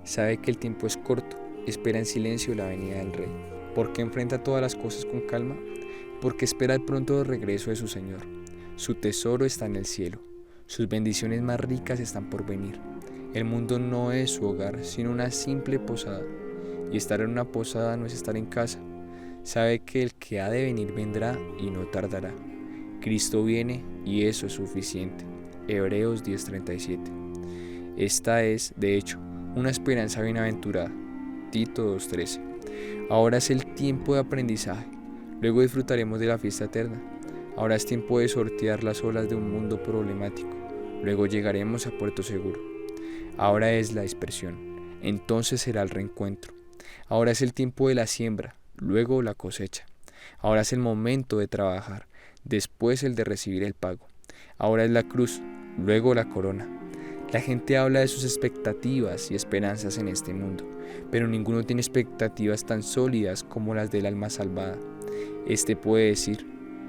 Sabe que el tiempo es corto, espera en silencio la venida del Rey. ¿Por qué enfrenta todas las cosas con calma? Porque espera el pronto regreso de su Señor. Su tesoro está en el cielo. Sus bendiciones más ricas están por venir. El mundo no es su hogar, sino una simple posada. Y estar en una posada no es estar en casa. Sabe que el que ha de venir vendrá y no tardará. Cristo viene y eso es suficiente. Hebreos 10:37. Esta es, de hecho, una esperanza bienaventurada. Tito 2:13. Ahora es el tiempo de aprendizaje. Luego disfrutaremos de la fiesta eterna. Ahora es tiempo de sortear las olas de un mundo problemático. Luego llegaremos a puerto seguro. Ahora es la dispersión. Entonces será el reencuentro. Ahora es el tiempo de la siembra. Luego la cosecha. Ahora es el momento de trabajar. Después el de recibir el pago. Ahora es la cruz. Luego la corona. La gente habla de sus expectativas y esperanzas en este mundo, pero ninguno tiene expectativas tan sólidas como las del alma salvada. Este puede decir: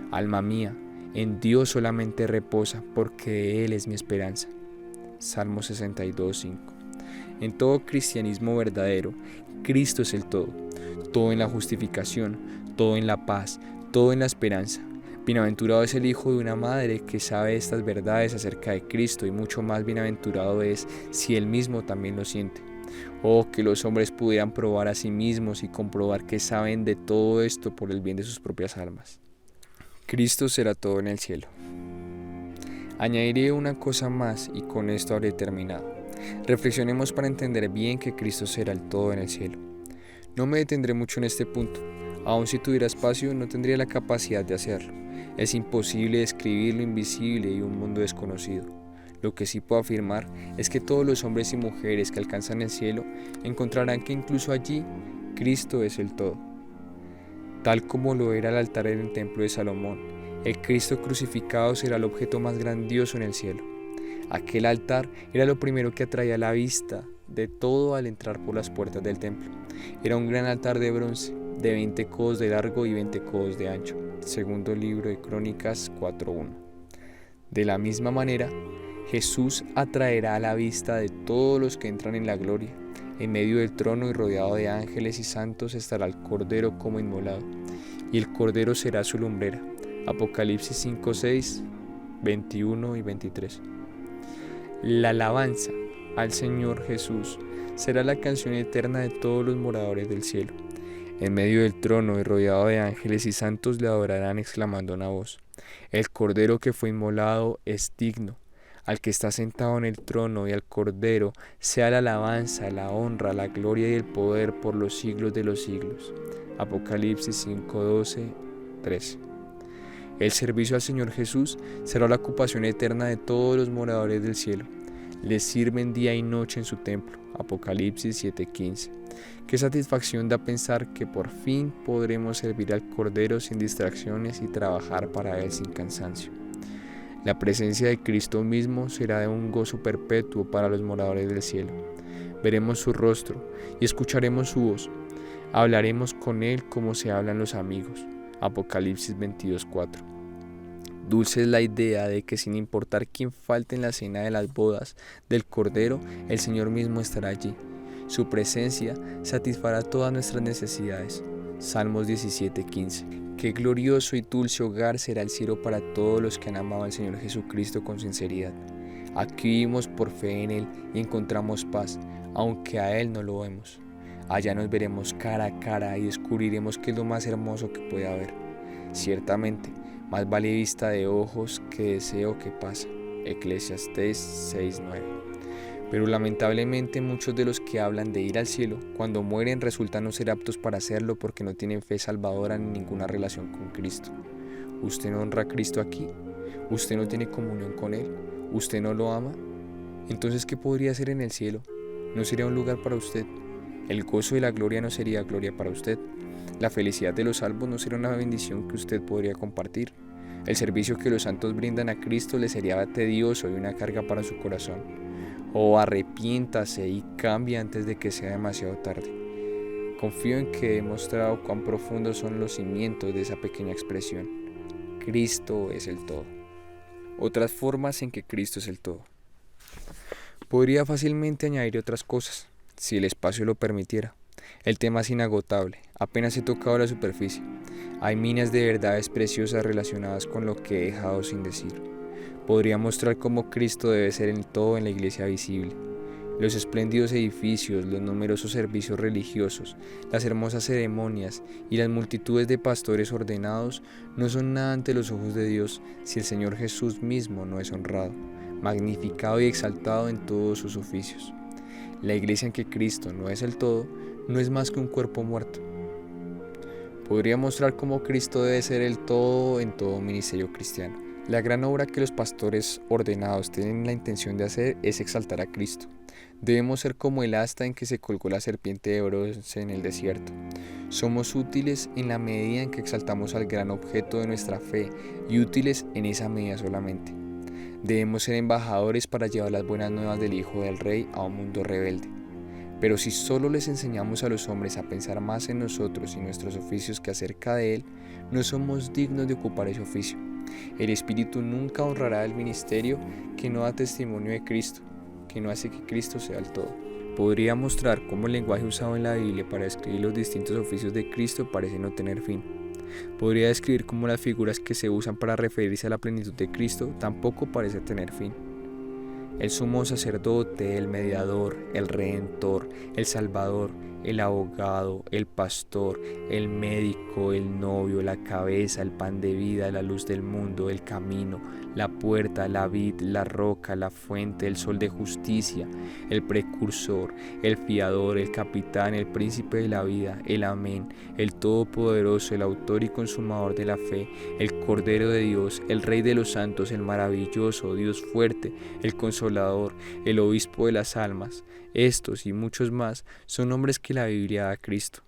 alma mía, en Dios solamente reposa, porque Él es mi esperanza. Salmo 62:5. En todo cristianismo verdadero, Cristo es el todo. Todo en la justificación, todo en la paz, todo en la esperanza. Bienaventurado es el hijo de una madre que sabe estas verdades acerca de Cristo, y mucho más bienaventurado es si él mismo también lo siente. Oh, que los hombres pudieran probar a sí mismos y comprobar que saben de todo esto por el bien de sus propias almas. Cristo será todo en el cielo. Añadiré una cosa más y con esto habré terminado. Reflexionemos para entender bien que Cristo será el todo en el cielo. No me detendré mucho en este punto. Aun si tuviera espacio, no tendría la capacidad de hacerlo. Es imposible describir lo invisible y un mundo desconocido. Lo que sí puedo afirmar es que todos los hombres y mujeres que alcanzan el cielo encontrarán que incluso allí Cristo es el todo. Tal como lo era el altar en el templo de Salomón, el Cristo crucificado será el objeto más grandioso en el cielo. Aquel altar era lo primero que atraía la vista de todo al entrar por las puertas del templo. Era un gran altar de bronce, de 20 codos de largo y 20 codos de ancho. Segundo libro de Crónicas 4:1. De la misma manera, Jesús atraerá a la vista de todos los que entran en la gloria. En medio del trono y rodeado de ángeles y santos estará el Cordero como inmolado, y el Cordero será su lumbrera. Apocalipsis 5:6, 21 y 23. La alabanza al Señor Jesús será la canción eterna de todos los moradores del cielo. En medio del trono y rodeado de ángeles y santos le adorarán exclamando a una voz: el Cordero que fue inmolado es digno. Al que está sentado en el trono y al Cordero sea la alabanza, la honra, la gloria y el poder por los siglos de los siglos. Apocalipsis 5:12, 13. El servicio al Señor Jesús será la ocupación eterna de todos los moradores del cielo. Les sirven día y noche en su templo. Apocalipsis 7:15. Qué satisfacción da pensar que por fin podremos servir al Cordero sin distracciones y trabajar para Él sin cansancio. La presencia de Cristo mismo será de un gozo perpetuo para los moradores del cielo. Veremos su rostro y escucharemos su voz. Hablaremos con Él como se hablan los amigos. Apocalipsis 22:4. Dulce es la idea de que sin importar quién falte en la cena de las bodas del Cordero, el Señor mismo estará allí. Su presencia satisfará todas nuestras necesidades. Salmos 17:15. Qué glorioso y dulce hogar será el cielo para todos los que han amado al Señor Jesucristo con sinceridad. Aquí vivimos por fe en Él y encontramos paz, aunque a Él no lo vemos. Allá nos veremos cara a cara y descubriremos que es lo más hermoso que puede haber. Ciertamente, más vale vista de ojos que deseo que pasa. Eclesiastés 6:9. Pero lamentablemente muchos de los que hablan de ir al cielo, cuando mueren resultan no ser aptos para hacerlo porque no tienen fe salvadora ni ninguna relación con Cristo. ¿Usted no honra a Cristo aquí? ¿Usted no tiene comunión con Él? ¿Usted no lo ama? Entonces, ¿qué podría hacer en el cielo? ¿No sería un lugar para usted? El gozo de la gloria no sería gloria para usted. La felicidad de los salvos no sería una bendición que usted podría compartir. El servicio que los santos brindan a Cristo le sería tedioso y una carga para su corazón. Arrepiéntase y cambie antes de que sea demasiado tarde. Confío en que he demostrado cuán profundos son los cimientos de esa pequeña expresión. Cristo es el todo. Otras formas en que Cristo es el todo. Podría fácilmente añadir otras cosas, si el espacio lo permitiera. El tema es inagotable, apenas he tocado la superficie. Hay minas de verdades preciosas relacionadas con lo que he dejado sin decir. Podría mostrar cómo Cristo debe ser el todo en la iglesia visible. Los espléndidos edificios, los numerosos servicios religiosos, las hermosas ceremonias y las multitudes de pastores ordenados no son nada ante los ojos de Dios si el Señor Jesús mismo no es honrado, magnificado y exaltado en todos sus oficios. La iglesia en que Cristo no es el todo, no es más que un cuerpo muerto. Podría mostrar cómo Cristo debe ser el todo en todo ministerio cristiano. La gran obra que los pastores ordenados tienen la intención de hacer es exaltar a Cristo. Debemos ser como el asta en que se colgó la serpiente de bronce en el desierto. Somos útiles en la medida en que exaltamos al gran objeto de nuestra fe y útiles en esa medida solamente. Debemos ser embajadores para llevar las buenas nuevas del Hijo del Rey a un mundo rebelde. Pero si solo les enseñamos a los hombres a pensar más en nosotros y nuestros oficios que acerca de Él, no somos dignos de ocupar ese oficio. El Espíritu nunca honrará el ministerio que no da testimonio de Cristo, que no hace que Cristo sea el todo. Podría mostrar cómo el lenguaje usado en la Biblia para describir los distintos oficios de Cristo parece no tener fin. Podría describir cómo las figuras que se usan para referirse a la plenitud de Cristo tampoco parecen tener fin. El sumo sacerdote, el mediador, el redentor, el salvador, el abogado, el pastor, el médico, el novio, la cabeza, el pan de vida, la luz del mundo, el camino, la puerta, la vid, la roca, la fuente, el sol de justicia, el precursor, el fiador, el capitán, el príncipe de la vida, el amén, el todopoderoso, el autor y consumador de la fe, el cordero de Dios, el rey de los santos, el maravilloso, Dios fuerte, el consolador, el obispo de las almas. Estos y muchos más son nombres que la Biblia da a Cristo.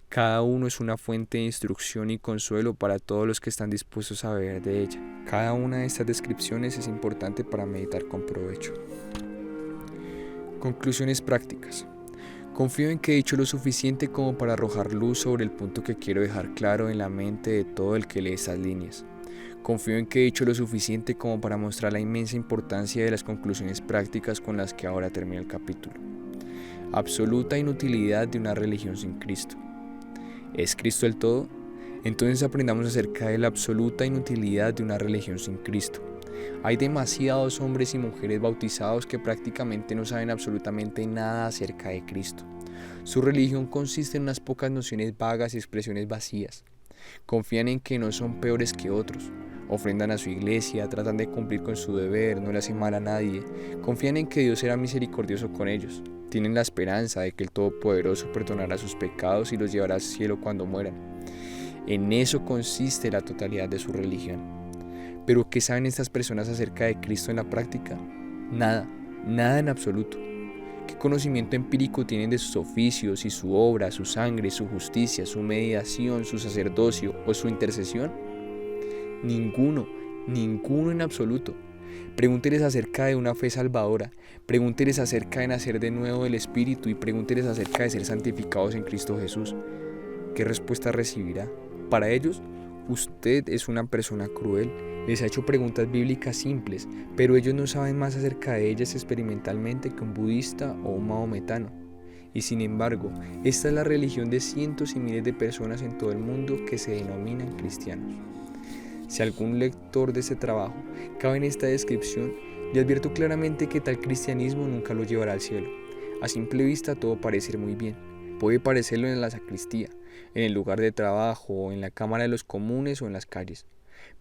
Cada uno es una fuente de instrucción y consuelo para todos los que están dispuestos a beber de ella. Cada una de estas descripciones es importante para meditar con provecho. Conclusiones prácticas. Confío en que he dicho lo suficiente como para arrojar luz sobre el punto que quiero dejar claro en la mente de todo el que lee estas líneas. Confío en que he dicho lo suficiente como para mostrar la inmensa importancia de las conclusiones prácticas con las que ahora termina el capítulo. Absoluta inutilidad de una religión sin Cristo. ¿Es Cristo el todo? Entonces aprendamos acerca de la absoluta inutilidad de una religión sin Cristo. Hay demasiados hombres y mujeres bautizados que prácticamente no saben absolutamente nada acerca de Cristo. Su religión consiste en unas pocas nociones vagas y expresiones vacías. Confían en que no son peores que otros. Ofrendan a su iglesia, tratan de cumplir con su deber, no le hacen mal a nadie. Confían en que Dios será misericordioso con ellos. Tienen la esperanza de que el Todopoderoso perdonará sus pecados y los llevará al cielo cuando mueran. En eso consiste la totalidad de su religión. ¿Pero qué saben estas personas acerca de Cristo en la práctica? Nada, nada en absoluto. ¿Qué conocimiento empírico tienen de sus oficios y su obra, su sangre, su justicia, su mediación, su sacerdocio o su intercesión? Ninguno en absoluto. Pregúnteles acerca de una fe salvadora, pregúnteles acerca de nacer de nuevo del Espíritu y pregúnteles acerca de ser santificados en Cristo Jesús. ¿Qué respuesta recibirá? Para ellos, usted es una persona cruel. Les ha hecho preguntas bíblicas simples, pero ellos no saben más acerca de ellas experimentalmente que un budista o un maometano. Y sin embargo, esta es la religión de cientos y miles de personas en todo el mundo que se denominan cristianos. Si algún lector de este trabajo cabe en esta descripción, le advierto claramente que tal cristianismo nunca lo llevará al cielo. A simple vista todo parece muy bien. Puede parecerlo en la sacristía, en el lugar de trabajo, en la Cámara de los Comunes o en las calles.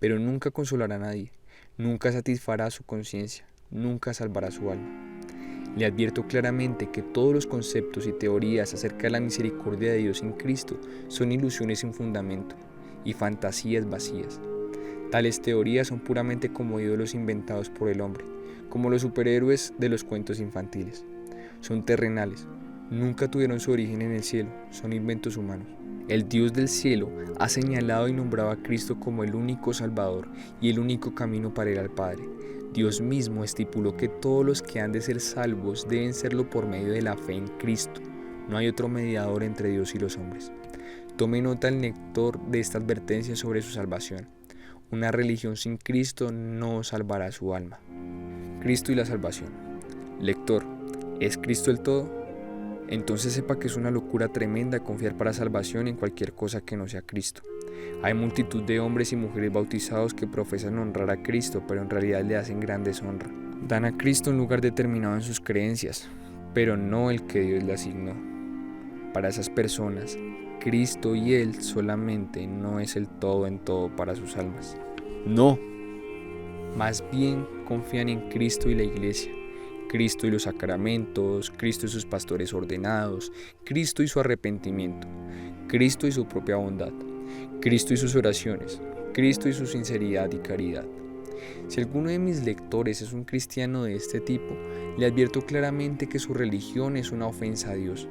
Pero nunca consolará a nadie, nunca satisfará su conciencia, nunca salvará su alma. Le advierto claramente que todos los conceptos y teorías acerca de la misericordia de Dios en Cristo son ilusiones sin fundamento y fantasías vacías. Tales teorías son puramente como ídolos inventados por el hombre, como los superhéroes de los cuentos infantiles. Son terrenales, nunca tuvieron su origen en el cielo, son inventos humanos. El Dios del cielo ha señalado y nombrado a Cristo como el único Salvador y el único camino para ir al Padre. Dios mismo estipuló que todos los que han de ser salvos deben serlo por medio de la fe en Cristo. No hay otro mediador entre Dios y los hombres. Tome nota el lector de esta advertencia sobre su salvación. Una religión sin Cristo no salvará su alma. Cristo y la salvación. Lector, ¿es Cristo el todo? Entonces sepa que es una locura tremenda confiar para salvación en cualquier cosa que no sea Cristo. Hay multitud de hombres y mujeres bautizados que profesan honrar a Cristo, pero en realidad le hacen gran deshonra. Dan a Cristo un lugar determinado en sus creencias, pero no el que Dios le asignó. Para esas personas, Cristo y Él solamente no es el todo en todo para sus almas. No, más bien confían en Cristo y la Iglesia, Cristo y los sacramentos, Cristo y sus pastores ordenados, Cristo y su arrepentimiento, Cristo y su propia bondad, Cristo y sus oraciones, Cristo y su sinceridad y caridad. Si alguno de mis lectores es un cristiano de este tipo, le advierto claramente que su religión es una ofensa a Dios.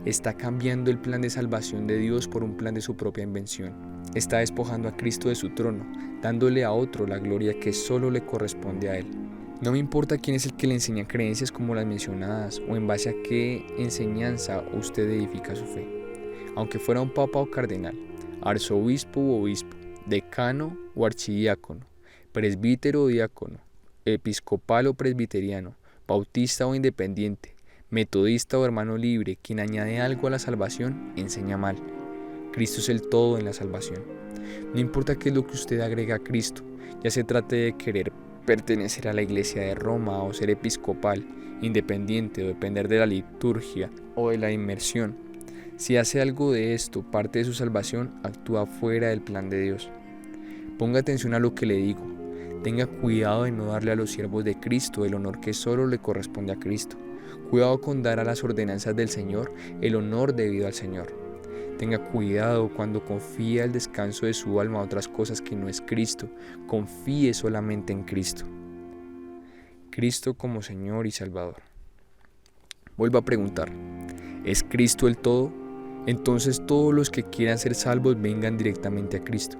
Está cambiando el plan de salvación de Dios por un plan de su propia invención. Está despojando a Cristo de su trono, dándole a otro la gloria que solo le corresponde a Él. No me importa quién es el que le enseña creencias como las mencionadas o en base a qué enseñanza usted edifica su fe. Aunque fuera un papa o cardenal, arzobispo u obispo, decano o archidiácono, presbítero o diácono, episcopal o presbiteriano, bautista o independiente, metodista o hermano libre, quien añade algo a la salvación, enseña mal. Cristo es el todo en la salvación. No importa qué es lo que usted agrega a Cristo, ya se trate de querer pertenecer a la Iglesia de Roma o ser episcopal, independiente o depender de la liturgia o de la inmersión. Si hace algo de esto parte de su salvación, actúa fuera del plan de Dios. Ponga atención a lo que le digo. Tenga cuidado de no darle a los siervos de Cristo el honor que solo le corresponde a Cristo. Cuidado con dar a las ordenanzas del Señor el honor debido al Señor. Tenga cuidado cuando confía el descanso de su alma a otras cosas que no es Cristo. Confíe solamente en Cristo. Cristo como Señor y Salvador. Vuelvo a preguntar, ¿es Cristo el todo? Entonces todos los que quieran ser salvos vengan directamente a Cristo.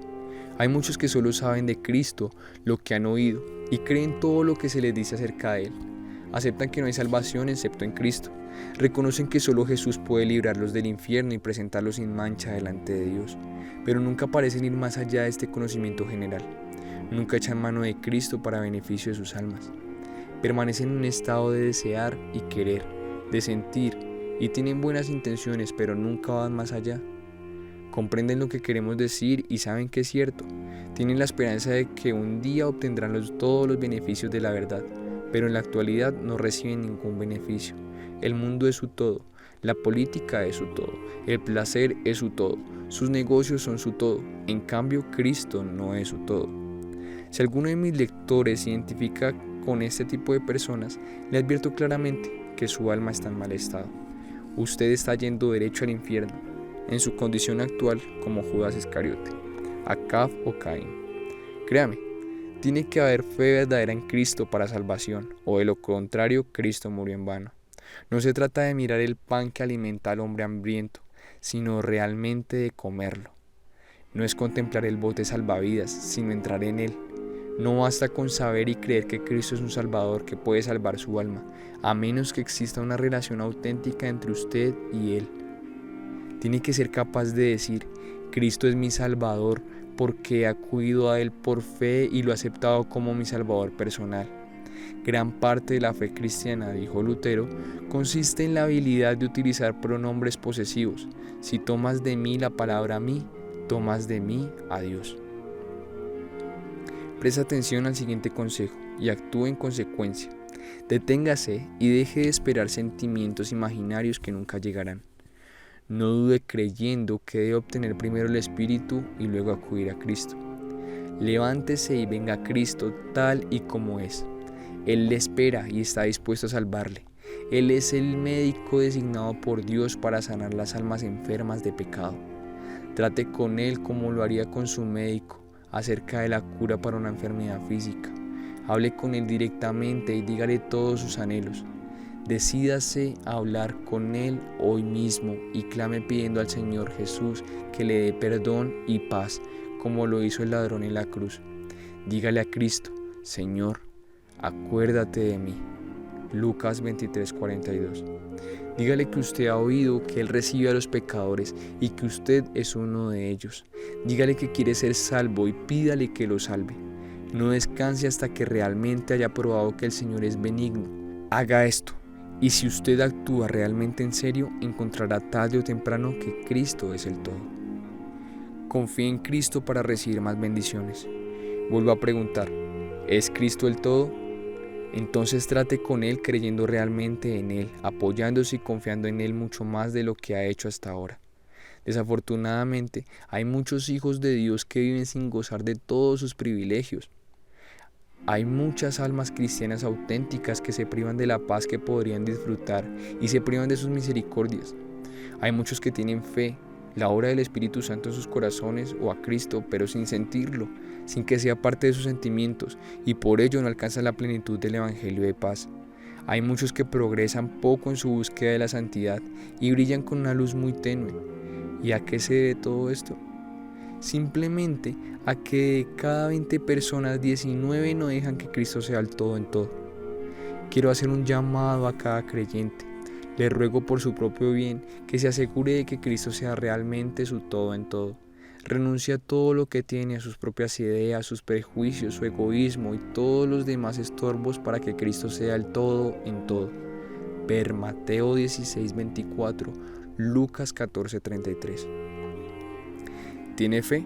Hay muchos que solo saben de Cristo lo que han oído y creen todo lo que se les dice acerca de Él. Aceptan que no hay salvación excepto en Cristo. Reconocen que solo Jesús puede librarlos del infierno y presentarlos sin mancha delante de Dios. Pero nunca parecen ir más allá de este conocimiento general. Nunca echan mano de Cristo para beneficio de sus almas. Permanecen en un estado de desear y querer, de sentir, y tienen buenas intenciones, pero nunca van más allá. Comprenden lo que queremos decir y saben que es cierto. Tienen la esperanza de que un día obtendrán todos los beneficios de la verdad, pero en la actualidad no reciben ningún beneficio. El mundo es su todo, la política es su todo, el placer es su todo, sus negocios son su todo. En cambio, Cristo no es su todo. Si alguno de mis lectores se identifica con este tipo de personas, le advierto claramente que su alma está en mal estado. Usted está yendo derecho al infierno, en su condición actual como Judas Iscariote, Acab o Caín. Créame, tiene que haber fe verdadera en Cristo para salvación, o de lo contrario, Cristo murió en vano. No se trata de mirar el pan que alimenta al hombre hambriento, sino realmente de comerlo. No es contemplar el bote salvavidas, sino entrar en él. No basta con saber y creer que Cristo es un Salvador que puede salvar su alma, a menos que exista una relación auténtica entre usted y Él. Tiene que ser capaz de decir, Cristo es mi Salvador porque he acudido a Él por fe y lo he aceptado como mi Salvador personal. Gran parte de la fe cristiana, dijo Lutero, consiste en la habilidad de utilizar pronombres posesivos. Si tomas de mí la palabra mí, tomas de mí a Dios. Presta atención al siguiente consejo y actúe en consecuencia. Deténgase y deje de esperar sentimientos imaginarios que nunca llegarán. No dude creyendo que debe obtener primero el Espíritu y luego acudir a Cristo. Levántese y venga a Cristo tal y como es. Él le espera y está dispuesto a salvarle. Él es el médico designado por Dios para sanar las almas enfermas de pecado. Trate con Él como lo haría con su médico acerca de la cura para una enfermedad física. Hable con Él directamente y dígale todos sus anhelos. Decídase a hablar con Él hoy mismo y clame pidiendo al Señor Jesús que le dé perdón y paz, como lo hizo el ladrón en la cruz. Dígale a Cristo, Señor, acuérdate de mí. Lucas 23:42. Dígale que usted ha oído que Él recibe a los pecadores y que usted es uno de ellos. Dígale que quiere ser salvo y pídale que lo salve. No descanse hasta que realmente haya probado que el Señor es benigno. Haga esto, y si usted actúa realmente en serio, encontrará tarde o temprano que Cristo es el todo. Confíe en Cristo para recibir más bendiciones. Vuelvo a preguntar, ¿es Cristo el todo? Entonces trate con Él creyendo realmente en Él, apoyándose y confiando en Él mucho más de lo que ha hecho hasta ahora. Desafortunadamente, hay muchos hijos de Dios que viven sin gozar de todos sus privilegios. Hay muchas almas cristianas auténticas que se privan de la paz que podrían disfrutar y se privan de sus misericordias. Hay muchos que tienen fe, la obra del Espíritu Santo en sus corazones o a Cristo, pero sin sentirlo, sin que sea parte de sus sentimientos, y por ello no alcanzan la plenitud del Evangelio de paz. Hay muchos que progresan poco en su búsqueda de la santidad y brillan con una luz muy tenue. ¿Y a qué se debe todo esto? Simplemente a que de cada 20 personas, 19 no dejan que Cristo sea el todo en todo. Quiero hacer un llamado a cada creyente. Le ruego por su propio bien que se asegure de que Cristo sea realmente su todo en todo. Renuncie a todo lo que tiene, a sus propias ideas, sus prejuicios, su egoísmo y todos los demás estorbos para que Cristo sea el todo en todo. Ver Mateo 16:24, Lucas 14:33. ¿Tiene fe?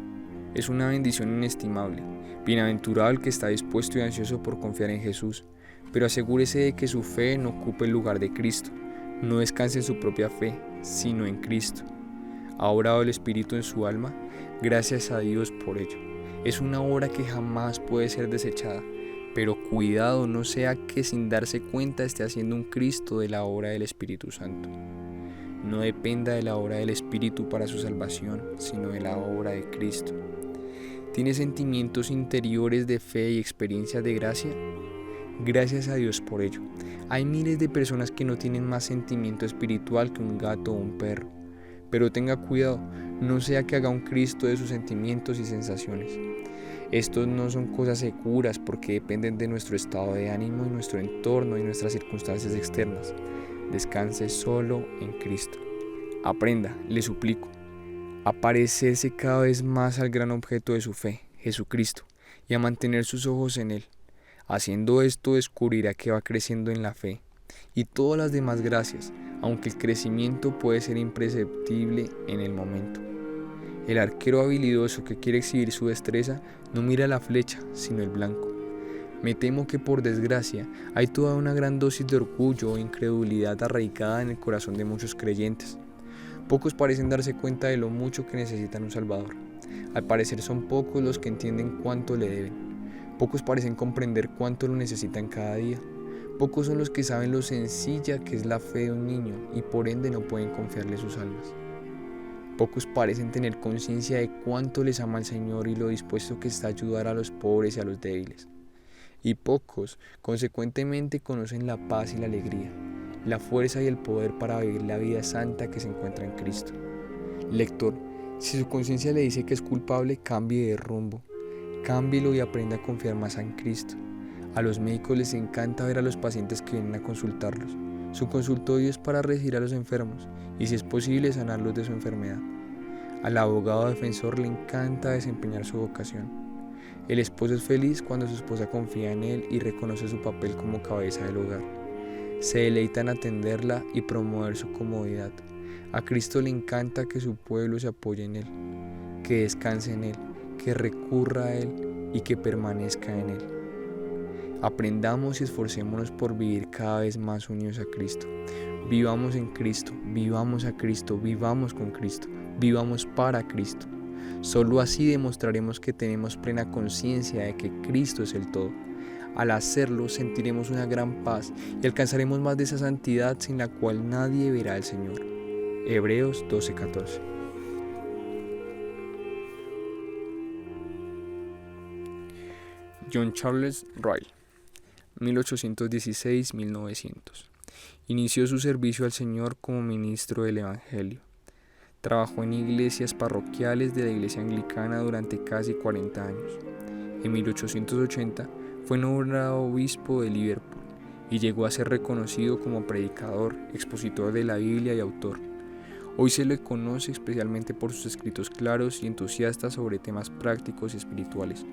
Es una bendición inestimable. Bienaventurado el que está dispuesto y ansioso por confiar en Jesús, pero asegúrese de que su fe no ocupe el lugar de Cristo. No descanse en su propia fe, sino en Cristo. ¿Ha orado el Espíritu en su alma? Gracias a Dios por ello. Es una obra que jamás puede ser desechada, pero cuidado no sea que sin darse cuenta esté haciendo un Cristo de la obra del Espíritu Santo. No dependa de la obra del Espíritu para su salvación, sino de la obra de Cristo. ¿Tiene sentimientos interiores de fe y experiencias de gracia? Gracias a Dios por ello. Hay miles de personas que no tienen más sentimiento espiritual que un gato o un perro. Pero tenga cuidado, no sea que haga un Cristo de sus sentimientos y sensaciones. Estos no son cosas seguras porque dependen de nuestro estado de ánimo y nuestro entorno y nuestras circunstancias externas. Descanse solo en Cristo. Aprenda, le suplico, a parecerse cada vez más al gran objeto de su fe, Jesucristo, y a mantener sus ojos en Él. Haciendo esto descubrirá que va creciendo en la fe y todas las demás gracias, aunque el crecimiento puede ser imperceptible en el momento. El arquero habilidoso que quiere exhibir su destreza no mira la flecha, sino el blanco. Me temo que por desgracia hay toda una gran dosis de orgullo e incredulidad arraigada en el corazón de muchos creyentes. Pocos parecen darse cuenta de lo mucho que necesitan un Salvador. Al parecer son pocos los que entienden cuánto le deben. Pocos parecen comprender cuánto lo necesitan cada día. Pocos son los que saben lo sencilla que es la fe de un niño y por ende no pueden confiarle sus almas. Pocos parecen tener conciencia de cuánto les ama el Señor y lo dispuesto que está a ayudar a los pobres y a los débiles. Y pocos, consecuentemente, conocen la paz y la alegría, la fuerza y el poder para vivir la vida santa que se encuentra en Cristo. Lector, si su conciencia le dice que es culpable, cambie de rumbo. Cámbielo y aprenda a confiar más en Cristo. A los médicos les encanta ver a los pacientes que vienen a consultarlos. Su consultorio es para recibir a los enfermos y, si es posible, sanarlos de su enfermedad. Al abogado defensor le encanta desempeñar su vocación. El esposo es feliz cuando su esposa confía en él y reconoce su papel como cabeza del hogar. Se deleita en atenderla y promover su comodidad. A Cristo le encanta que su pueblo se apoye en él, que descanse en él, que recurra a Él y que permanezca en Él. Aprendamos y esforcémonos por vivir cada vez más unidos a Cristo. Vivamos en Cristo, vivamos a Cristo, vivamos con Cristo, vivamos para Cristo. Solo así demostraremos que tenemos plena conciencia de que Cristo es el todo. Al hacerlo sentiremos una gran paz y alcanzaremos más de esa santidad sin la cual nadie verá al Señor. Hebreos 12:14. John Charles Ryle, 1816-1900. Inició su servicio al Señor como ministro del Evangelio. Trabajó en iglesias parroquiales de la Iglesia Anglicana durante casi 40 años. En 1880 fue nombrado obispo de Liverpool y llegó a ser reconocido como predicador, expositor de la Biblia y autor. Hoy se le conoce especialmente por sus escritos claros y entusiastas sobre temas prácticos y espirituales.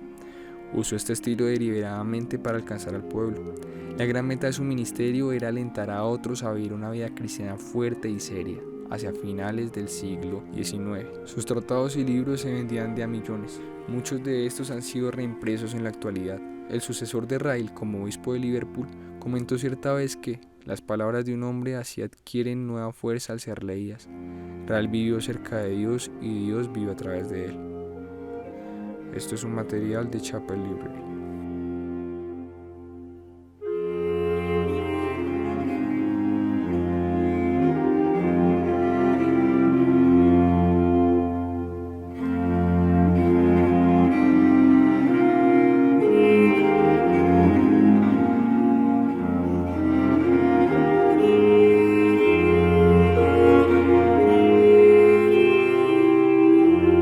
Usó este estilo deliberadamente para alcanzar al pueblo. La gran meta de su ministerio era alentar a otros a vivir una vida cristiana fuerte y seria, hacia finales del siglo XIX. Sus tratados y libros se vendían de a millones. Muchos de estos han sido reimpresos en la actualidad. El sucesor de Ryle como obispo de Liverpool comentó cierta vez que las palabras de un hombre así adquieren nueva fuerza al ser leídas. Ryle vivió cerca de Dios y Dios vive a través de él. Esto es un material de Chapel Library.